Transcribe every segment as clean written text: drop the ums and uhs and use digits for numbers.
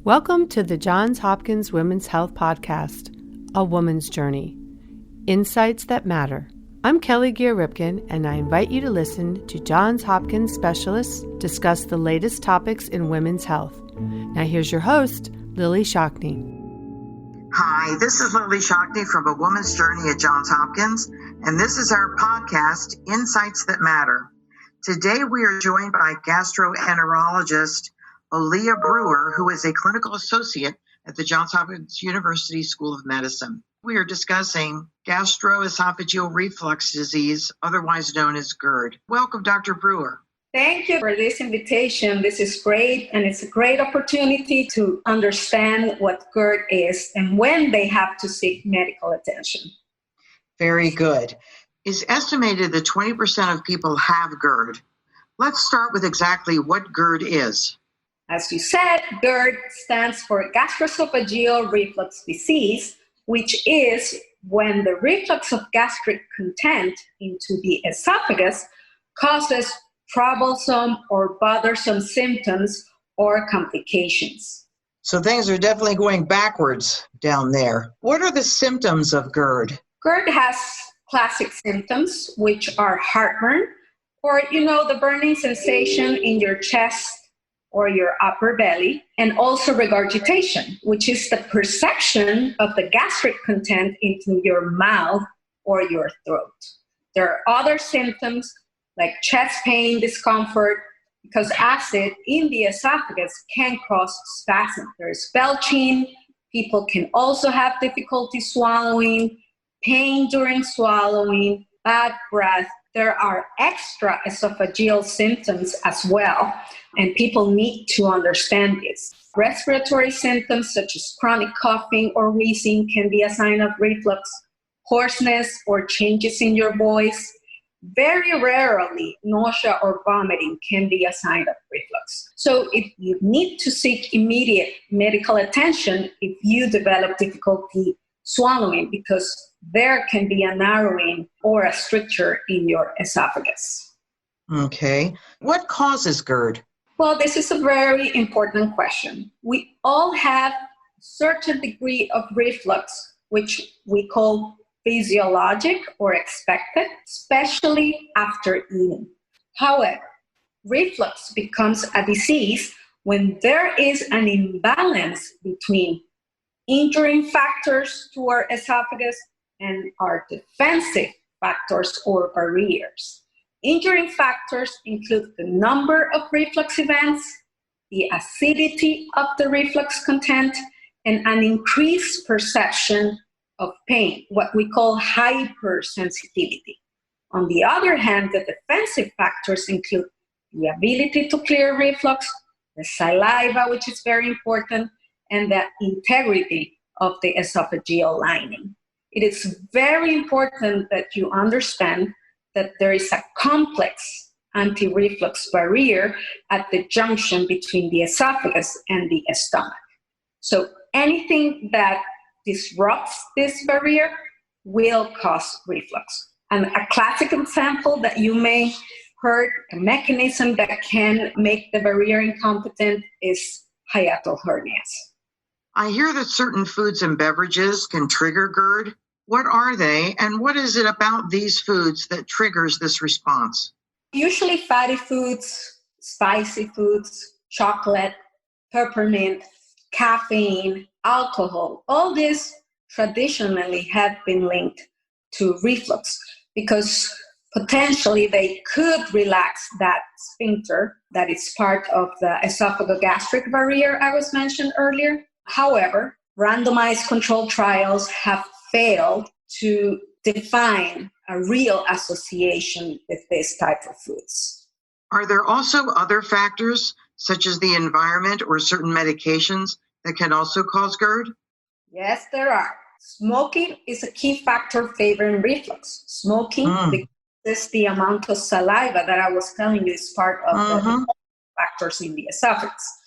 Welcome to the Johns Hopkins Women's Health Podcast, A Woman's Journey, Insights That Matter. I'm Kelly Gear-Ripken, and I invite you to listen to Johns Hopkins specialists discuss the latest topics in women's health. Now here's your host, Lillie Shockney. Hi, this is Lillie Shockney from A Woman's Journey at Johns Hopkins, and this is our podcast, Insights That Matter. Today we are joined by Gastroenterologist Olaya Brewer, who is a clinical associate at the Johns Hopkins University School of Medicine. We are discussing Gastroesophageal Reflux Disease, otherwise known as GERD. Welcome, Dr. Brewer. Thank you for this invitation. This is great, and it's a great opportunity to understand what GERD is and when they have to seek medical attention. Very good. It's estimated that 20% of people have GERD. Let's start with exactly what GERD is. As you said, GERD stands for Gastroesophageal Reflux Disease, which is when the reflux of gastric content into the esophagus causes troublesome or bothersome symptoms or complications. So things are definitely going backwards down there. What are the symptoms of GERD? GERD has classic symptoms, which are heartburn, or the burning sensation in your chest or your upper belly, and also regurgitation, which is the perception of the gastric content into your mouth or your throat. There are other symptoms like chest pain, discomfort, because acid in the esophagus can cause spasm. There's belching. People can also have difficulty swallowing, pain during swallowing, bad breath. There are extra esophageal symptoms as well, and people need to understand this. Respiratory symptoms such as chronic coughing or wheezing can be a sign of reflux. Hoarseness or changes in your voice. Very rarely, nausea or vomiting can be a sign of reflux. So if you need to seek immediate medical attention if you develop difficulty swallowing, because there can be a narrowing or a stricture in your esophagus. Okay. What causes GERD? Well, this is a very important question. We all have a certain degree of reflux, which we call physiologic or expected, especially after eating. However, reflux becomes a disease when there is an imbalance between injuring factors to our esophagus and our defensive factors or barriers. Injuring factors include the number of reflux events, the acidity of the reflux content, and an increased perception of pain, what we call hypersensitivity. On the other hand, the defensive factors include the ability to clear reflux, the saliva, which is very important, and the integrity of the esophageal lining. It is very important that you understand that there is a complex anti-reflux barrier at the junction between the esophagus and the stomach. So anything that disrupts this barrier will cause reflux. And a classic example that you may heard, a mechanism that can make the barrier incompetent is hiatal hernias. I hear that certain foods and beverages can trigger GERD. What are they, and what is it about these foods that triggers this response? Usually fatty foods, spicy foods, chocolate, peppermint, caffeine, alcohol, all these traditionally have been linked to reflux because potentially they could relax that sphincter that is part of the esophagogastric barrier I was mentioned earlier. However, randomized controlled trials have failed to define a real association with this type of foods. Are there also other factors, such as the environment or certain medications, that can also cause GERD? Yes, there are. Smoking is a key factor favoring reflux. Smoking decreases the amount of saliva that I was telling you is part of the factors in the esophagus.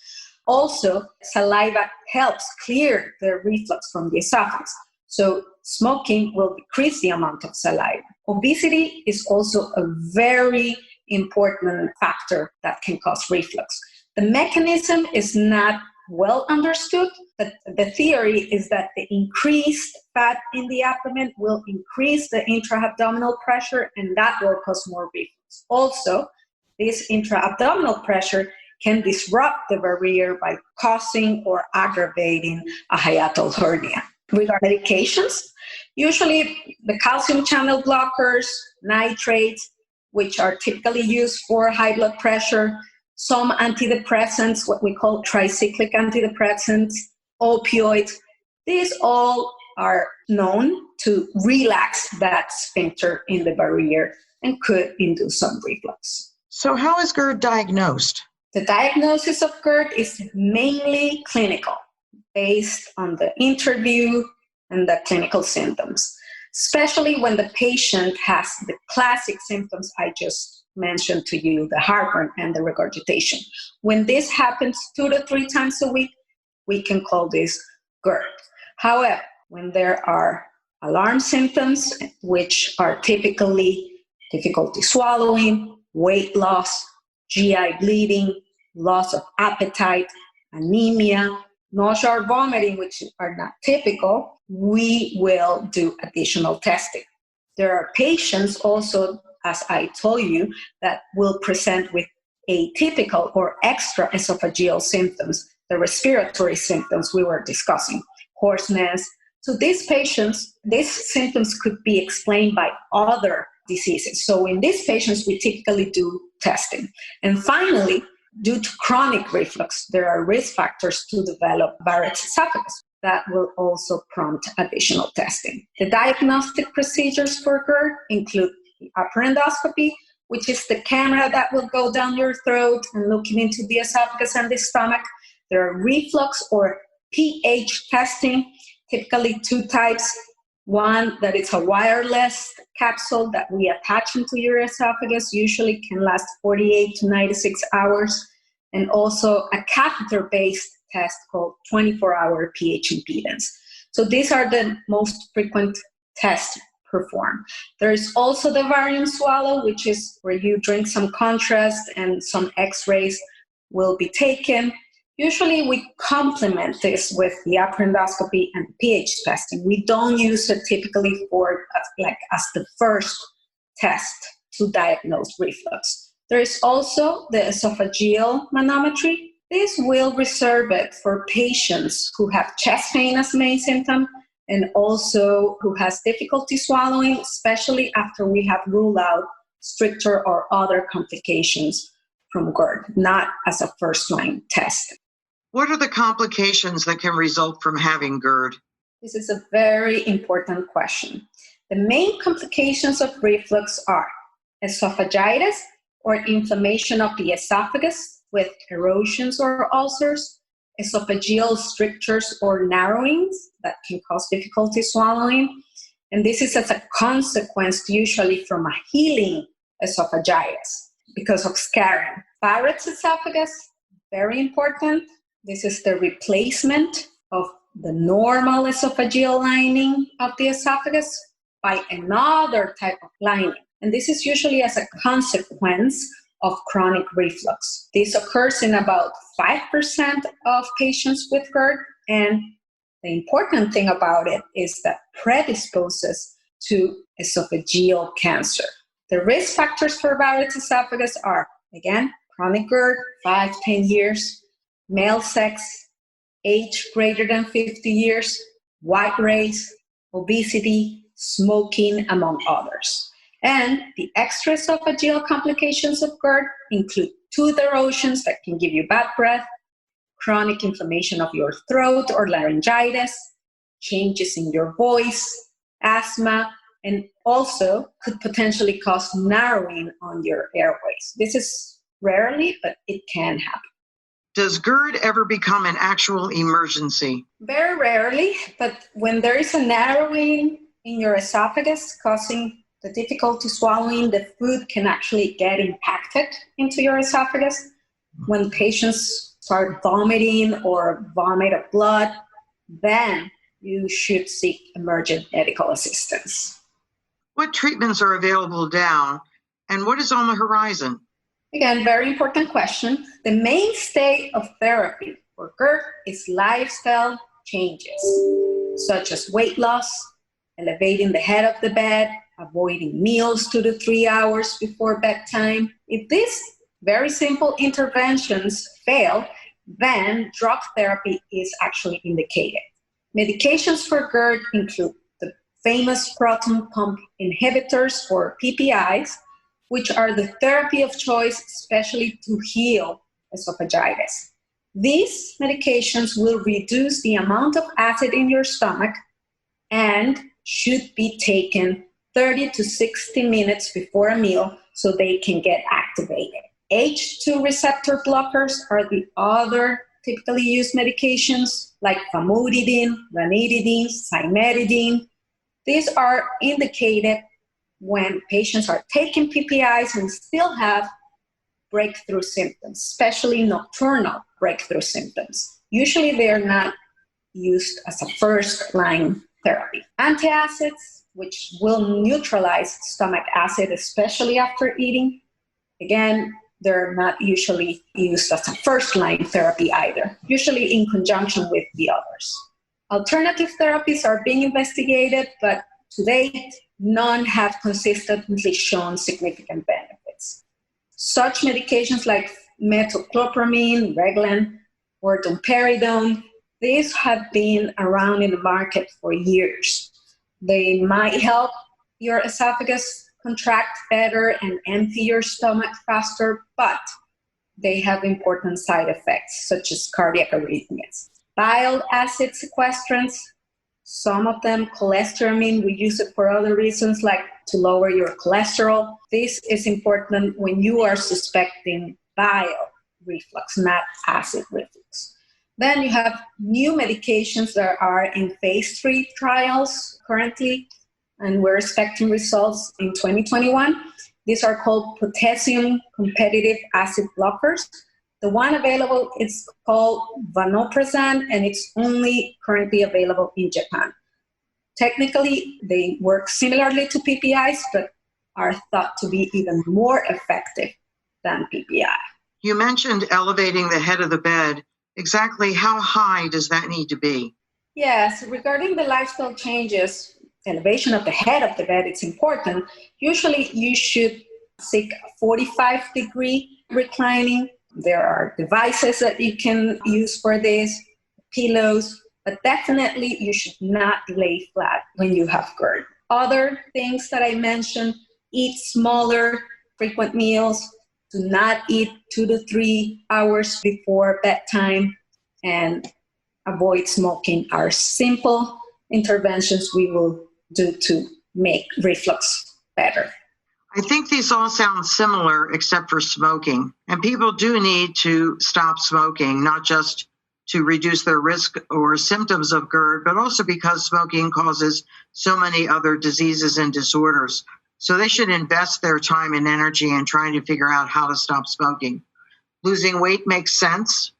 Also, saliva helps clear the reflux from the esophagus. So smoking will decrease the amount of saliva. Obesity is also a very important factor that can cause reflux. The mechanism is not well understood, but the theory is that the increased fat in the abdomen will increase the intra-abdominal pressure, and that will cause more reflux. Also, this intra-abdominal pressure can disrupt the barrier by causing or aggravating a hiatal hernia. Regarding medications, usually the calcium channel blockers, nitrates, which are typically used for high blood pressure, some antidepressants, what we call tricyclic antidepressants, opioids, these all are known to relax that sphincter in the barrier and could induce some reflux. So how is GERD diagnosed? The diagnosis of GERD is mainly clinical, based on the interview and the clinical symptoms, especially when the patient has the classic symptoms I just mentioned to you, the heartburn and the regurgitation. When this happens 2 to 3 times a week, we can call this GERD. However, when there are alarm symptoms, which are typically difficulty swallowing, weight loss, GI bleeding, loss of appetite, anemia, nausea or vomiting, which are not typical, we will do additional testing. There are patients also, as I told you, that will present with atypical or extra esophageal symptoms, the respiratory symptoms we were discussing, hoarseness. So these patients, these symptoms could be explained by other diseases. So in these patients, we typically do testing. And finally, due to chronic reflux, there are risk factors to develop Barrett's esophagus that will also prompt additional testing. The diagnostic procedures for GERD include the upper endoscopy, which is the camera that will go down your throat and looking into the esophagus and the stomach. There are reflux or pH testing, typically 2 types. One that is a wireless capsule that we attach into your esophagus, usually can last 48 to 96 hours, and also a catheter-based test called 24-hour pH impedance. So these are the most frequent tests performed. There is also the barium swallow, which is where you drink some contrast and some x-rays will be taken. Usually we complement this with the upper endoscopy and pH testing. We don't use it typically for as the first test to diagnose reflux. There is also the esophageal manometry. This will reserve it for patients who have chest pain as main symptom and also who has difficulty swallowing, especially after we have ruled out stricter or other complications from GERD, not as a first-line test. What are the complications that can result from having GERD? This is a very important question. The main complications of reflux are esophagitis or inflammation of the esophagus with erosions or ulcers, esophageal strictures or narrowings that can cause difficulty swallowing, and this is as a consequence usually from a healing esophagitis because of scarring. Barrett's esophagus, very important. This is the replacement of the normal esophageal lining of the esophagus by another type of lining. And this is usually as a consequence of chronic reflux. This occurs in about 5% of patients with GERD. And the important thing about it is that predisposes to esophageal cancer. The risk factors for Barrett's esophagus are, again, chronic GERD, 5-10 years, male sex, age greater than 50 years, white race, obesity, smoking, among others. And the extraesophageal complications of GERD include tooth erosions that can give you bad breath, chronic inflammation of your throat or laryngitis, changes in your voice, asthma, and also could potentially cause narrowing on your airways. This is rarely, but it can happen. Does GERD ever become an actual emergency? Very rarely, but when there is a narrowing in your esophagus causing the difficulty swallowing, the food can actually get impacted into your esophagus. When patients start vomiting or vomit of blood, then you should seek emergent medical assistance. What treatments are available now, And what is on the horizon? Again, very important question. The mainstay of therapy for GERD is lifestyle changes, such as weight loss, elevating the head of the bed, avoiding meals 2 to 3 hours before bedtime. If these very simple interventions fail, then drug therapy is actually indicated. Medications for GERD include the famous proton pump inhibitors, or PPIs, which are the therapy of choice, especially to heal esophagitis. These medications will reduce the amount of acid in your stomach and should be taken 30 to 60 minutes before a meal so they can get activated. H2 receptor blockers are the other typically used medications, like famotidine, ranitidine, cimetidine. These are indicated when patients are taking PPIs and still have breakthrough symptoms, especially nocturnal breakthrough symptoms. Usually they're not used as a first-line therapy. Antacids, which will neutralize stomach acid, especially after eating, again, they're not usually used as a first-line therapy either, usually in conjunction with the others. Alternative therapies are being investigated, but to date, none have consistently shown significant benefits. Such medications like metoclopramide, Reglan, or domperidone, these have been around in the market for years. They might help your esophagus contract better and empty your stomach faster, but they have important side effects, such as cardiac arrhythmias. Bile acid sequestrants, some of them cholestyramine, we use it for other reasons, like to lower your cholesterol. This is important when you are suspecting bile reflux, not acid reflux. Then you have new medications that are in phase 3 trials currently, and we're expecting results in 2021. These are called potassium competitive acid blockers. The one available is called vonoprazan, and it's only currently available in Japan. Technically, they work similarly to PPIs, but are thought to be even more effective than PPI. You mentioned elevating the head of the bed. Exactly how high does that need to be? Yes, regarding the lifestyle changes, elevation of the head of the bed, it's important. Usually you should seek 45-degree reclining. There are devices that you can use for this, pillows, but definitely you should not lay flat when you have GERD. Other things that I mentioned, eat smaller, frequent meals, do not eat 2 to 3 hours before bedtime, and avoid smoking are simple interventions we will do to make reflux better. I think these all sound similar except for smoking. And people do need to stop smoking, not just to reduce their risk or symptoms of GERD, but also because smoking causes so many other diseases and disorders. So they should invest their time and energy in trying to figure out how to stop smoking. Losing weight makes sense.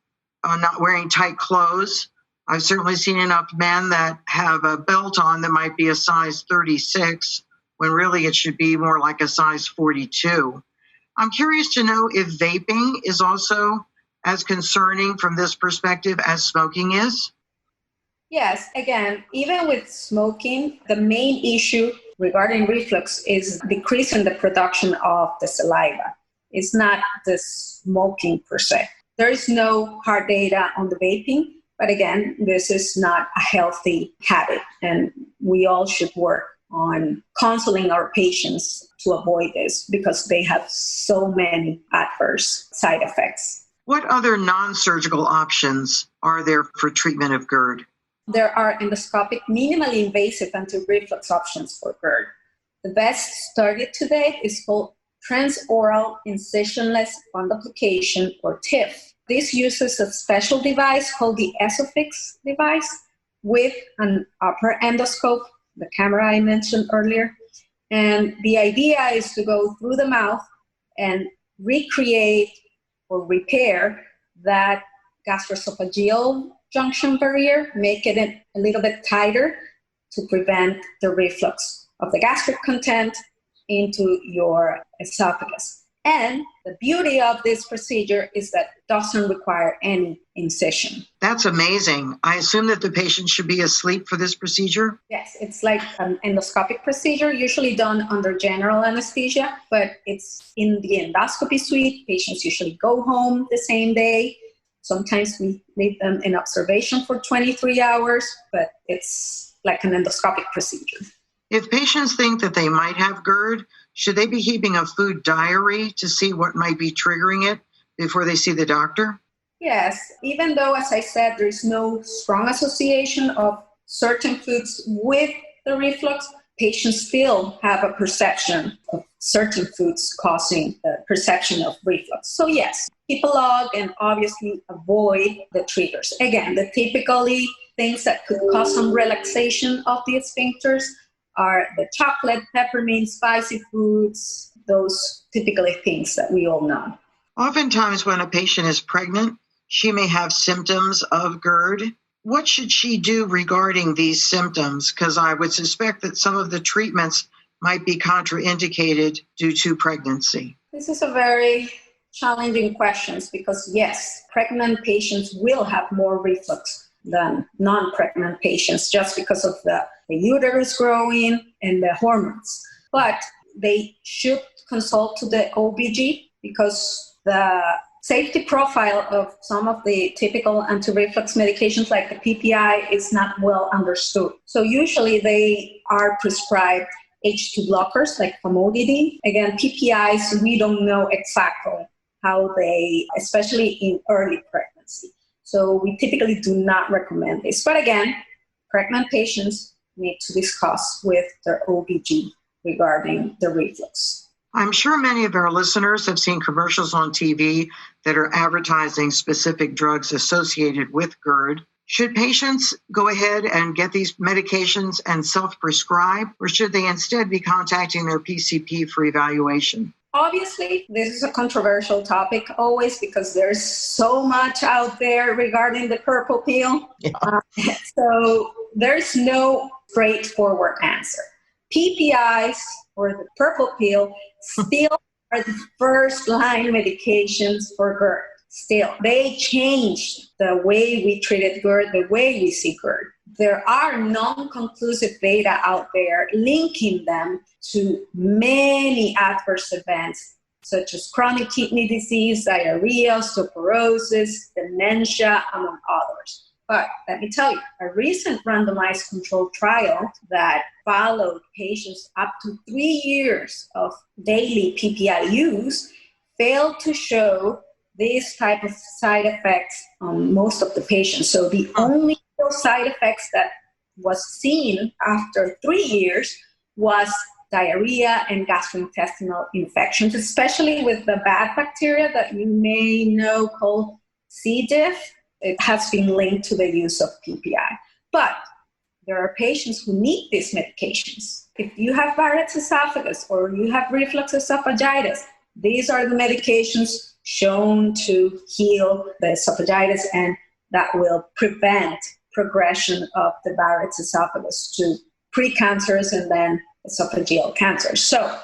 Not wearing tight clothes. I've certainly seen enough men that have a belt on that might be a size 36, when really it should be more like a size 42. I'm curious to know if vaping is also as concerning from this perspective as smoking is. Yes, again, even with smoking, the main issue regarding reflux is decreasing the production of the saliva. It's not the smoking per se. There is no hard data on the vaping, but again, this is not a healthy habit, and we all should work on counseling our patients to avoid this because they have so many adverse side effects. What other non-surgical options are there for treatment of GERD? There are endoscopic, minimally invasive anti-reflux options for GERD. The best studied to date is called transoral incisionless fundoplication, or TIF. This uses a special device called the Esofix device with an upper endoscope, the camera I mentioned earlier. And the idea is to go through the mouth and recreate or repair that gastroesophageal junction barrier, make it a little bit tighter to prevent the reflux of the gastric content into your esophagus. And the beauty of this procedure is that it doesn't require any incision. That's amazing. I assume that the patient should be asleep for this procedure? Yes, it's like an endoscopic procedure, usually done under general anesthesia, but it's in the endoscopy suite. Patients usually go home the same day. Sometimes we leave them in observation for 23 hours, but it's like an endoscopic procedure. If patients think that they might have GERD, should they be keeping a food diary to see what might be triggering it before they see the doctor? Yes, even though, as I said, there is no strong association of certain foods with the reflux, patients still have a perception of certain foods causing the perception of reflux. So yes, keep a log and obviously avoid the triggers. Again, the typically things that could cause some relaxation of the sphincters are the chocolate, peppermint, spicy foods, those typically things that we all know. Oftentimes when a patient is pregnant, she may have symptoms of GERD. What should she do regarding these symptoms? Because I would suspect that some of the treatments might be contraindicated due to pregnancy. This is a very challenging question because, yes, pregnant patients will have more reflux than non-pregnant patients just because of the uterus growing and the hormones. But they should consult to the OBG because the safety profile of some of the typical anti-reflux medications like the PPI is not well understood. So usually they are prescribed H2 blockers like famotidine. Again, PPIs, we don't know exactly how they, especially in early pregnancy. So we typically do not recommend this. But again, pregnant patients need to discuss with their OBG regarding the reflux. I'm sure many of our listeners have seen commercials on TV that are advertising specific drugs associated with GERD. Should patients go ahead and get these medications and self-prescribe, or should they instead be contacting their PCP for evaluation? Obviously, this is a controversial topic always because there's so much out there regarding the purple pill. Yeah. So there's no straightforward answer. PPIs or the purple pill still are the first line medications for GERD. Still, they changed the way we treated GERD, the way we see GERD. There are non-conclusive data out there linking them to many adverse events, such as chronic kidney disease, diarrhea, osteoporosis, dementia, among others. But let me tell you, a recent randomized controlled trial that followed patients up to 3 years of daily PPI use failed to show these type of side effects on most of the patients. So the only side effects that was seen after 3 years was diarrhea and gastrointestinal infections, especially with the bad bacteria that you may know called C. diff. It has been linked to the use of PPI. But there are patients who need these medications. If you have Barrett's esophagus or you have reflux esophagitis, these are the medications shown to heal the esophagitis, and that will prevent progression of the Barrett's esophagus to precancers and then esophageal cancers. So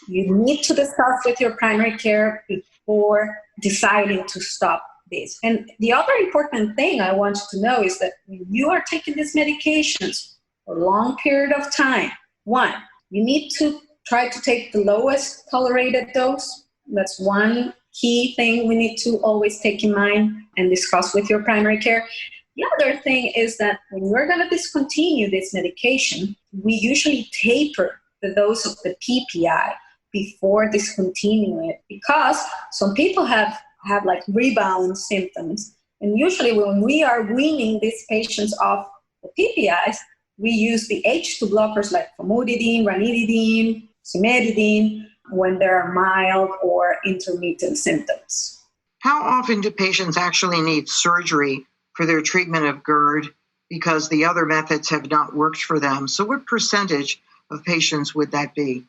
you need to discuss with your primary care before deciding to stop this. And the other important thing I want you to know is that when you are taking these medications for a long period of time, one, you need to try to take the lowest tolerated dose. That's one key thing we need to always take in mind and discuss with your primary care. The other thing is that when we're going to discontinue this medication, we usually taper the dose of the PPI before discontinuing it, because some people have like rebound symptoms. And usually when we are weaning these patients off the PPIs, we use the H2 blockers like famotidine, ranitidine, cimetidine, when there are mild or intermittent symptoms. How often do patients actually need surgery for their treatment of GERD because the other methods have not worked for them? So what percentage of patients would that be?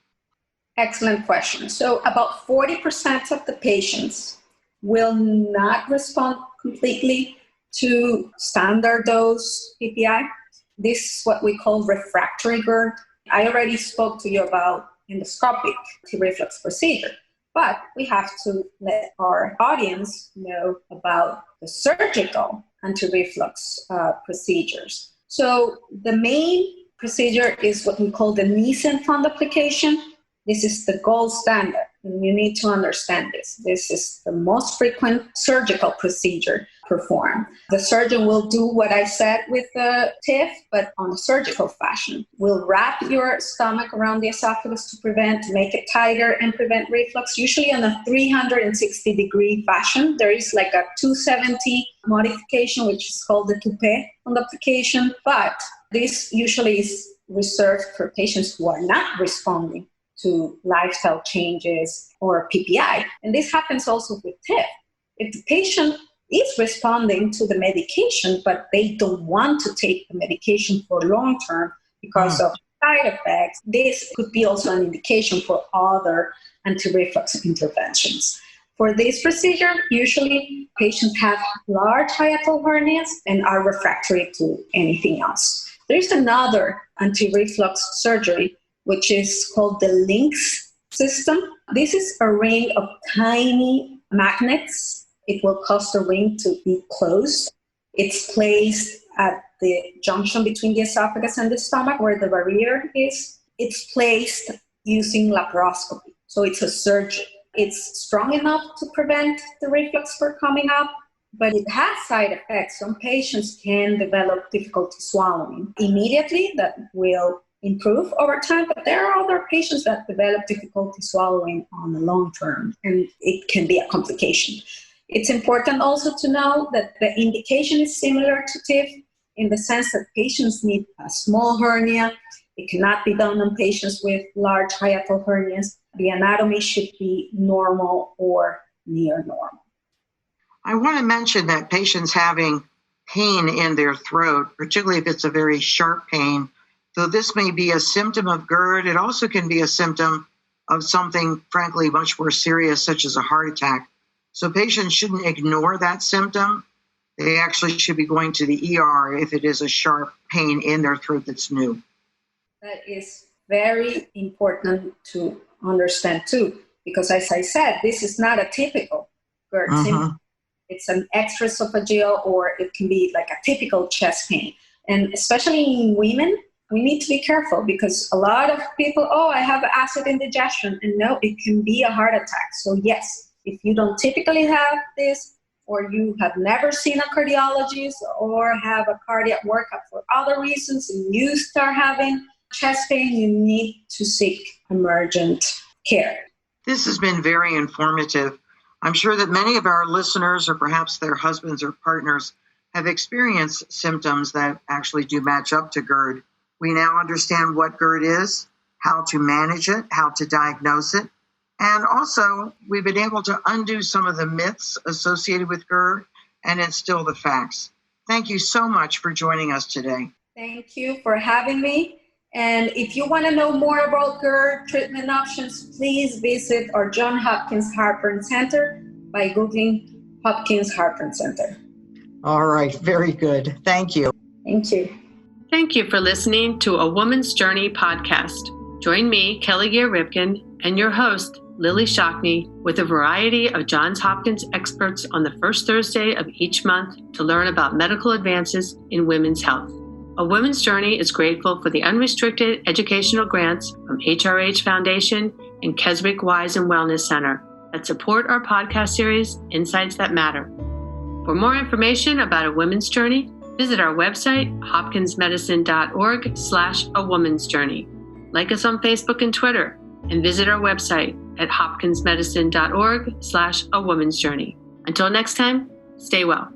Excellent question. So about 40% of the patients will not respond completely to standard dose PPI. This is what we call refractory GERD. I already spoke to you about endoscopic anti-reflux procedure. But we have to let our audience know about the surgical anti-reflux procedures. So the main procedure is what we call the Nissen fund application. This is the gold standard, and you need to understand this. This is the most frequent surgical procedure performed. The surgeon will do what I said with the TIF, but on a surgical fashion. We'll wrap your stomach around the esophagus to make it tighter and prevent reflux, usually on a 360-degree fashion. There is like a 270 modification, which is called the toupet fund application, but this usually is reserved for patients who are not responding to lifestyle changes or PPI. And this happens also with TIF. If the patient is responding to the medication, but they don't want to take the medication for long term because of side effects, this could be also an indication for other anti-reflux interventions. For this procedure, usually patients have large hiatal hernias and are refractory to anything else. There's another anti-reflux surgery which is called the LINX system. This is a ring of tiny magnets. It will cause the ring to be closed. It's placed at the junction between the esophagus and the stomach where the barrier is. It's placed using laparoscopy. So it's a surgery. It's strong enough to prevent the reflux from coming up, but it has side effects. Some patients can develop difficulty swallowing immediately that will improve over time, but there are other patients that develop difficulty swallowing on the long term, and it can be a complication. It's important also to know that the indication is similar to TIF in the sense that patients need a small hernia. It cannot be done on patients with large hiatal hernias. The anatomy should be normal or near normal. I want to mention that patients having pain in their throat, particularly if it's a very sharp pain, though this may be a symptom of GERD, it also can be a symptom of something, frankly, much more serious, such as a heart attack. So patients shouldn't ignore that symptom. They actually should be going to the ER if it is a sharp pain in their throat that's new. That is very important to understand too, because as I said, this is not a typical GERD symptom. It's an extraesophageal, or it can be like a typical chest pain. And especially in women, we need to be careful because a lot of people, I have acid indigestion. And no, it can be a heart attack. So yes, if you don't typically have this, or you have never seen a cardiologist or have a cardiac workup for other reasons, and you start having chest pain, you need to seek emergent care. This has been very informative. I'm sure that many of our listeners, or perhaps their husbands or partners, have experienced symptoms that actually do match up to GERD. We now understand what GERD is, how to manage it, how to diagnose it, and also we've been able to undo some of the myths associated with GERD and instill the facts. Thank you so much for joining us today. Thank you for having me. And if you want to know more about GERD treatment options, please visit our Johns Hopkins Heartburn Center by Googling Hopkins Heartburn Center. All right, very good. Thank you. Thank you. Thank you for listening to A Woman's Journey podcast. Join me, Kelly Gear-Ripken, and your host, Lillie Shockney, with a variety of Johns Hopkins experts on the first Thursday of each month to learn about medical advances in women's health. A Woman's Journey is grateful for the unrestricted educational grants from HRH Foundation and Keswick Wise and Wellness Center that support our podcast series, Insights That Matter. For more information about A Woman's Journey, visit our website, hopkinsmedicine.org/A Woman's Journey. Like us on Facebook and Twitter, and visit our website at hopkinsmedicine.org/A Woman's Journey. Until next time, stay well.